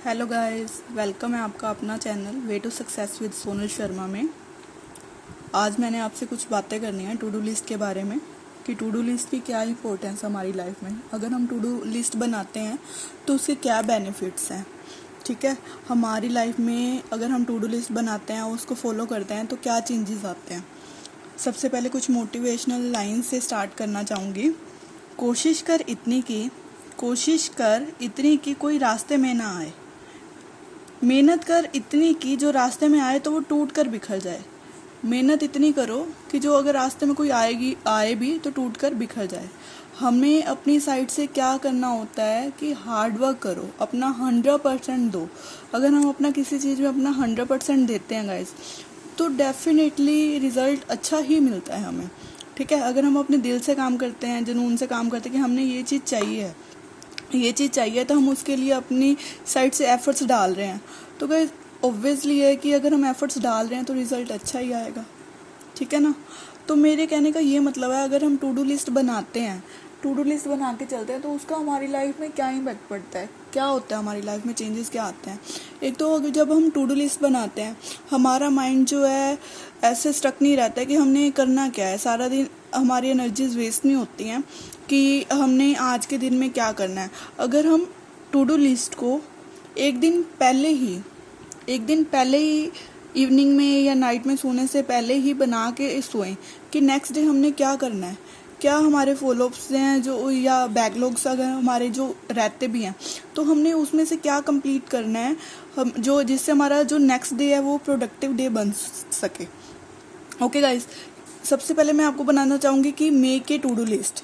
Hello guys, welcome है आपका अपना channel way to success with Sonal Sharma में। आज मैंने आपसे कुछ बातें करनी है टू डू लिस्ट के बारे में कि टू डू लिस्ट की क्या इंपॉर्टेंस है हमारी लाइफ में। अगर हम टू डू लिस्ट बनाते हैं तो उसके क्या बेनिफिट्स हैं, ठीक है। हमारी लाइफ में अगर हम टू डू लिस्ट बनाते हैं और उसको फॉलो करते हैं तो क्या चेंजेस आते हैं। सबसे पहले कुछ मोटिवेशनल लाइन से स्टार्ट करना चाहूँगी। कोशिश कर इतनी की कोई रास्ते में ना आए। मेहनत कर इतनी की जो रास्ते में आए तो वो टूट कर बिखर जाए। मेहनत इतनी करो कि जो अगर रास्ते में कोई आए भी तो टूट कर बिखर जाए। हमें अपनी साइड से क्या करना होता है कि हार्ड वर्क करो, अपना 100% दो। अगर हम अपना किसी चीज़ में अपना 100% देते हैं गाइस, तो डेफिनेटली रिज़ल्ट अच्छा ही मिलता है हमें, ठीक है। अगर हम अपने दिल से काम करते हैं, जुनून से काम करते हैं कि हमने ये चीज़ चाहिए तो हम उसके लिए अपनी साइड से एफर्ट्स डाल रहे हैं, तो गाइस ऑब्वियसली है कि अगर हम एफर्ट्स डाल रहे हैं तो रिज़ल्ट अच्छा ही आएगा, ठीक है ना। तो मेरे कहने का ये मतलब है, अगर हम टू डू लिस्ट बनाते हैं, टू डू लिस्ट बना के चलते हैं तो उसका हमारी लाइफ में क्या इम्पैक्ट पड़ता है, क्या होता है हमारी लाइफ में, चेंजेस क्या आते हैं। एक तो अगर जब हम टू डू लिस्ट बनाते हैं, हमारा माइंड जो है ऐसे स्टक नहीं रहता है कि हमने करना क्या है। सारा दिन हमारी एनर्जीज वेस्ट नहीं होती हैं कि हमने आज के दिन में क्या करना है। अगर हम टू डू लिस्ट को एक दिन पहले ही इवनिंग में या नाइट में सोने से पहले ही बना के सोएं कि नेक्स्ट डे हमने क्या करना है, क्या हमारे फॉलोअप्स हैं जो या बैकलॉग्स अगर हमारे जो रहते भी हैं तो हमने उसमें से क्या कंप्लीट करना है, हम जो जिससे हमारा जो नेक्स्ट डे है वो प्रोडक्टिव डे बन सके। ओके गाइस, सबसे पहले मैं आपको बनाना चाहूँगी कि make a to do list.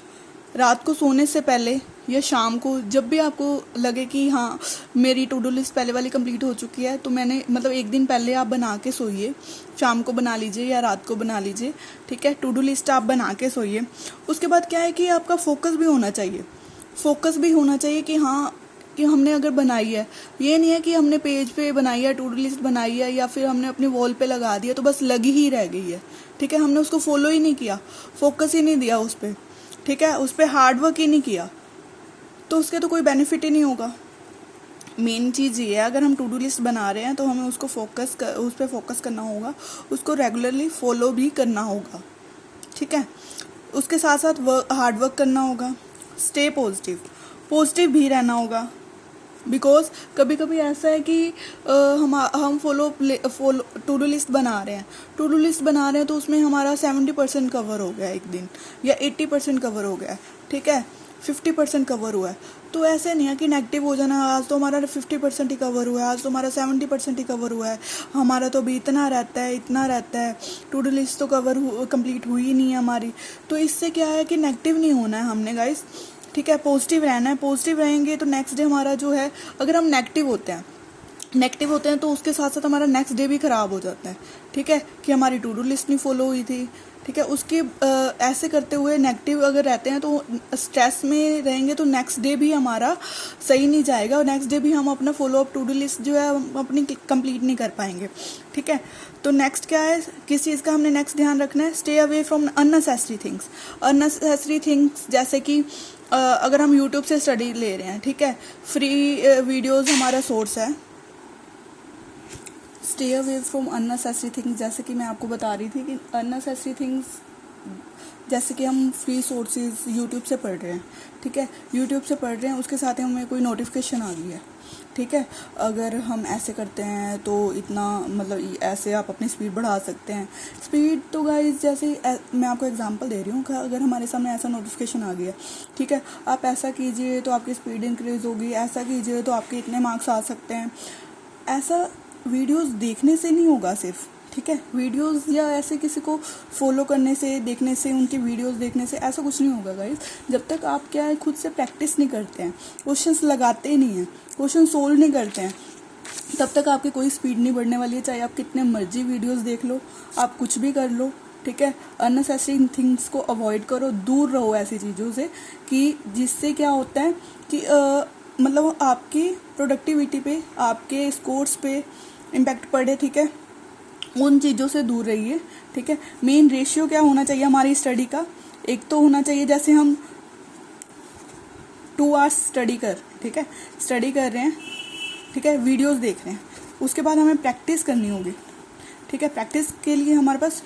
रात को सोने से पहले या शाम को जब भी आपको लगे कि हाँ मेरी टू डू लिस्ट पहले वाली कंप्लीट हो चुकी है, तो मैंने मतलब एक दिन पहले आप बना के सोइए, शाम को बना लीजिए या रात को बना लीजिए, ठीक है। टू डू लिस्ट आप बना के सोइए। उसके बाद क्या है कि आपका फोकस भी होना चाहिए कि हाँ कि हमने अगर बनाई है, ये नहीं है कि हमने पेज पे बनाई है, टू डू लिस्ट बनाई है या फिर हमने अपने वॉल पे लगा दिया तो बस लगी ही रह गई है, ठीक है। हमने उसको फॉलो ही नहीं किया, फोकस ही नहीं दिया उस पर, ठीक है, उस पर हार्ड वर्क ही नहीं किया, तो उसके तो कोई बेनिफिट ही नहीं होगा। मेन चीज़ ये है, अगर हम टू डू लिस्ट बना रहे हैं तो हमें उसको उस पर फोकस करना होगा, उसको रेगुलरली फॉलो भी करना होगा, ठीक है। उसके साथ साथ हार्ड वर्क करना होगा, स्टे पॉजिटिव भी रहना होगा। बिकॉज कभी कभी ऐसा है कि हम टू डू लिस्ट बना रहे हैं तो उसमें हमारा 70% कवर हो गया एक दिन, या 80% कवर हो गया, ठीक है, 50% कवर हुआ है। तो ऐसे नहीं है कि नेगेटिव हो जाना, आज तो हमारा 50% ही कवर हुआ है, आज तो हमारा 70% ही कवर हुआ है, हमारा तो अभी इतना रहता है, टू डू लिस्ट तो कंप्लीट हुई ही नहीं है हमारी। तो इससे क्या है कि नेगेटिव नहीं होना है हमने गाइस, ठीक है, पॉजिटिव रहना है। पॉजिटिव रहेंगे तो नेक्स्ट डे हमारा जो है, अगर हम नेगेटिव होते हैं तो उसके साथ साथ हमारा नेक्स्ट डे भी ख़राब हो जाता है, ठीक है, कि हमारी टू डू लिस्ट नहीं फॉलो हुई थी, ठीक है। उसके ऐसे करते हुए नेगेटिव अगर रहते हैं तो स्ट्रेस में रहेंगे तो नेक्स्ट डे भी हमारा सही नहीं जाएगा और नेक्स्ट डे भी हम अपना follow up to do list जो है अपनी कंप्लीट नहीं कर पाएंगे, ठीक है। तो नेक्स्ट क्या है, किस चीज़ का हमने नेक्स्ट ध्यान रखना है, stay away from unnecessary things. जैसे कि अगर हम यूट्यूब से स्टडी ले रहे हैं, ठीक है, फ्री वीडियोज़ हमारा सोर्स है। Stay away from unnecessary things, जैसे कि मैं आपको बता रही थी कि अननेसेसरी थिंग्स जैसे कि हम फ्री सोर्सेज यूट्यूब से पढ़ रहे हैं, ठीक है, यूट्यूब से पढ़ रहे हैं, उसके साथ ही हमें कोई नोटिफिकेशन आ गई है, ठीक है। अगर हम ऐसे करते हैं तो इतना मतलब ऐसे आप अपनी स्पीड बढ़ा सकते हैं। स्पीड तो गाइस जैसे मैं आपको एग्जांपल दे रही हूँ कि अगर हमारे सामने ऐसा नोटिफिकेशन आ गया, ठीक है, आप ऐसा कीजिए तो आपकी स्पीड इंक्रीज़ होगी, ऐसा कीजिए तो आपके इतने मार्क्स आ सकते हैं। ऐसा वीडियोस देखने से नहीं होगा सिर्फ, ठीक है, वीडियोस या ऐसे किसी को फॉलो करने से, देखने से, उनकी वीडियोस देखने से ऐसा कुछ नहीं होगा गाइस। जब तक आप क्या है खुद से प्रैक्टिस नहीं करते हैं, क्वेश्चंस लगाते नहीं हैं, क्वेश्चन सोल्व नहीं करते हैं, तब तक आपकी कोई स्पीड नहीं बढ़ने वाली है। चाहे आप कितने मर्जी वीडियोस देख लो, आप कुछ भी कर लो, ठीक है। अननेसेसरी थिंग्स को अवॉइड करो, दूर रहो ऐसी चीज़ों से कि जिससे क्या होता है कि मतलब आपकी प्रोडक्टिविटी पे, आपके स्कोर्स पे इम्पैक्ट पड़े, ठीक है। उन चीज़ों से दूर रहिए, ठीक है। मेन रेशियो क्या होना चाहिए हमारी स्टडी का, एक तो होना चाहिए जैसे हम 2 आवर्स स्टडी कर, ठीक है, स्टडी कर रहे हैं ठीक है, वीडियोस देख रहे हैं, उसके बाद हमें प्रैक्टिस करनी होगी। ठीक है, प्रैक्टिस के लिए हमारे पास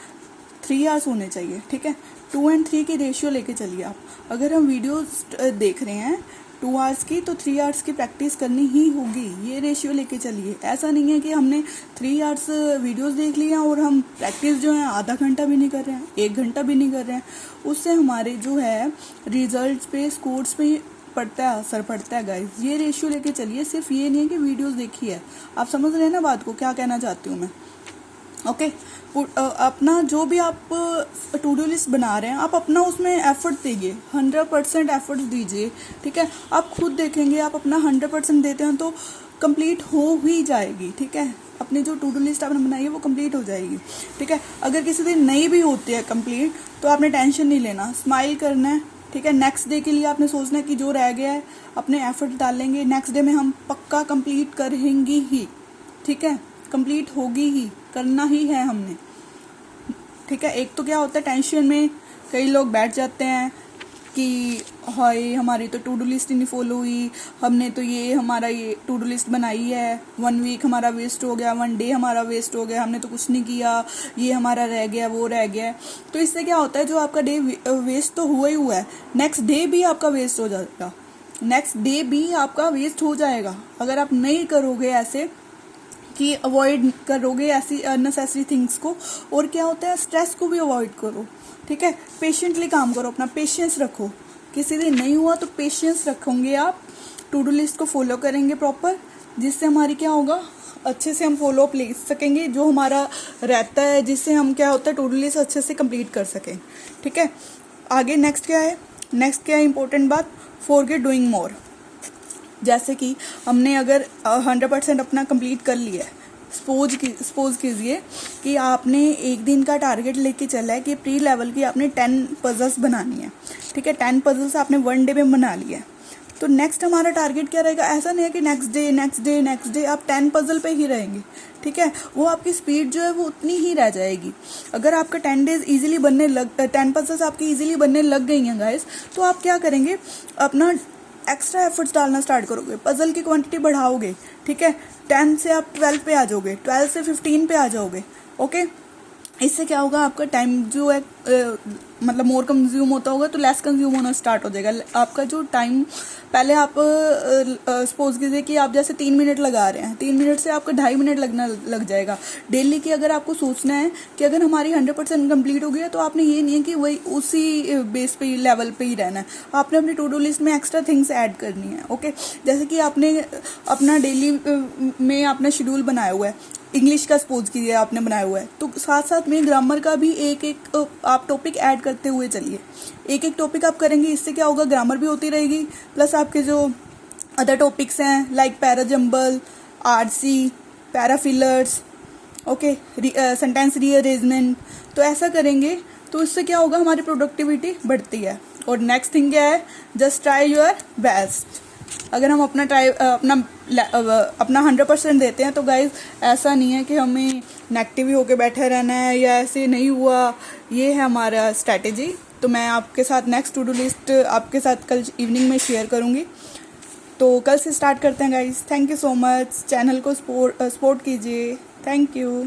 3 आवर्स होने चाहिए। ठीक है, 2 और 3 की रेशियो लेके चलिए आप। अगर हम वीडियोस देख रहे हैं 2 आवर्स की, तो 3 आवर्स की प्रैक्टिस करनी ही होगी। ये रेशियो लेके चलिए। ऐसा नहीं है कि हमने 3 आवर्स वीडियोस देख लिया और हम प्रैक्टिस जो है आधा घंटा भी नहीं कर रहे हैं, 1 घंटा भी नहीं कर रहे हैं। उससे हमारे जो है रिजल्ट पे, स्कोर्स पे पड़ता है, असर पड़ता है गाइस। ये रेशियो लेके चलिए। सिर्फ ये नहीं है कि वीडियोस देखी है। आप समझ रहे हैं ना बात को, क्या कहना चाहती हूँ मैं? ओके, अपना जो भी आप टू डू लिस्ट बना रहे हैं, आप अपना उसमें एफर्ट दीजिए, 100% एफर्ट दीजिए। ठीक है, आप खुद देखेंगे, आप अपना 100% देते हैं तो कंप्लीट हो ही जाएगी। ठीक है, अपनी जो टू डू लिस्ट आपने बनाई है वो कंप्लीट हो जाएगी। ठीक है, अगर किसी दिन नहीं भी होती है कंप्लीट, तो आपने टेंशन नहीं लेना, स्माइल करना है। ठीक है, नेक्स्ट डे के लिए आपने सोचना है कि जो रह गया है अपने एफर्ट डालेंगे, नेक्स्ट डे में हम पक्का कंप्लीट करेंगे ही। ठीक है, कंप्लीट होगी ही, करना ही है हमने। ठीक है, एक तो क्या होता है, टेंशन में कई लोग बैठ जाते हैं कि हाय हमारी तो टू डू लिस्ट ही नहीं फॉलो हुई, हमने तो ये हमारा ये टू डू लिस्ट बनाई है, 1 वीक हमारा वेस्ट हो गया, 1 डे हमारा वेस्ट हो गया, हमने तो कुछ नहीं किया, ये हमारा रह गया, वो रह गया। तो इससे क्या होता है, जो आपका डे वेस्ट तो हुआ ही हुआ है, नेक्स्ट डे भी आपका वेस्ट हो जाएगा। नेक्स्ट डे भी आपका वेस्ट हो जाएगा अगर आप नहीं करोगे ऐसे कि अवॉइड करोगे ऐसी अननेसेसरी थिंग्स को। और क्या होता है, स्ट्रेस को भी अवॉइड करो। ठीक है, पेशेंटली काम करो, अपना पेशेंस रखो। किसी दिन नहीं हुआ तो पेशेंस रखोगे आप, टू डू लिस्ट को फॉलो करेंगे प्रॉपर, जिससे हमारी क्या होगा, अच्छे से हम फॉलो अप ले सकेंगे जो हमारा रहता है, जिससे हम क्या होता है टू डू लिस्ट अच्छे से कंप्लीट कर सकें। ठीक है, आगे नेक्स्ट क्या है, नेक्स्ट क्या है इंपॉर्टेंट बात, फॉरगेट डूइंग मोर। जैसे कि हमने अगर 100% अपना कंप्लीट कर लिया है, सपोज कीजिए कि आपने एक दिन का टारगेट लेके चला है कि प्री लेवल की आपने 10 पजल्स बनानी है। ठीक है, 10 पजल्स आपने 1 डे में बना लिया है, तो नेक्स्ट हमारा टारगेट क्या रहेगा? ऐसा नहीं है कि नेक्स्ट डे आप 10 पजल पे ही रहेंगे। ठीक है, वो आपकी स्पीड जो है वो उतनी ही रह जाएगी। अगर आपका 10 डेज इजीली बनने 10 पजल्स आपकी इजीली बनने लग गई हैं गाइस, तो आप क्या करेंगे, अपना एक्स्ट्रा एफर्ट्स डालना स्टार्ट करोगे, पजल की क्वांटिटी बढ़ाओगे। ठीक है, 10 से आप 12 पे आ जाओगे, 12 से 15 पे आ जाओगे। ओके, इससे क्या होगा, आपका टाइम जो है मतलब मोर कंज्यूम होता होगा तो लेस कंज्यूम होना स्टार्ट हो जाएगा। आपका जो टाइम पहले आप सपोज कीजिए कि आप जैसे 3 मिनट लगा रहे हैं, 3 मिनट से आपका 2.5 मिनट लगना लग जाएगा डेली की। अगर आपको सोचना है कि अगर हमारी 100% कंप्लीट हो गया, तो आपने ये नहीं है कि वही उसी बेस पे लेवल पे ही रहना है, आपने अपनी टू डू लिस्ट में एक्स्ट्रा थिंग्स ऐड करनी है। ओके, जैसे कि आपने अपना डेली में आपने शेड्यूल बनाया हुआ है, इंग्लिश का सपोज कीजिए आपने बनाया हुआ है, तो साथ साथ में ग्रामर का भी एक एक आप टॉपिक ऐड करते हुए चलिए। एक एक टॉपिक आप करेंगे, इससे क्या होगा, ग्रामर भी होती रहेगी, प्लस आपके जो अदर टॉपिक्स हैं like parajumble, RC, parafillers, okay, sentence rearrangement, तो ऐसा करेंगे तो इससे क्या होगा, हमारी प्रोडक्टिविटी बढ़ती है। और नेक्स्ट थिंग क्या है, जस्ट ट्राई योर बेस्ट। अगर हम अपना 100% देते हैं तो गाइज ऐसा नहीं है कि हमें नेगेटिव ही होके बैठे रहना है या ऐसे नहीं हुआ। ये है हमारा स्ट्रैटेजी। तो मैं आपके साथ नेक्स्ट टू डू लिस्ट आपके साथ कल इवनिंग में शेयर करूँगी। तो कल से स्टार्ट करते हैं guys. Thank you so much. Channel को सपोर्ट कीजिए। Thank you.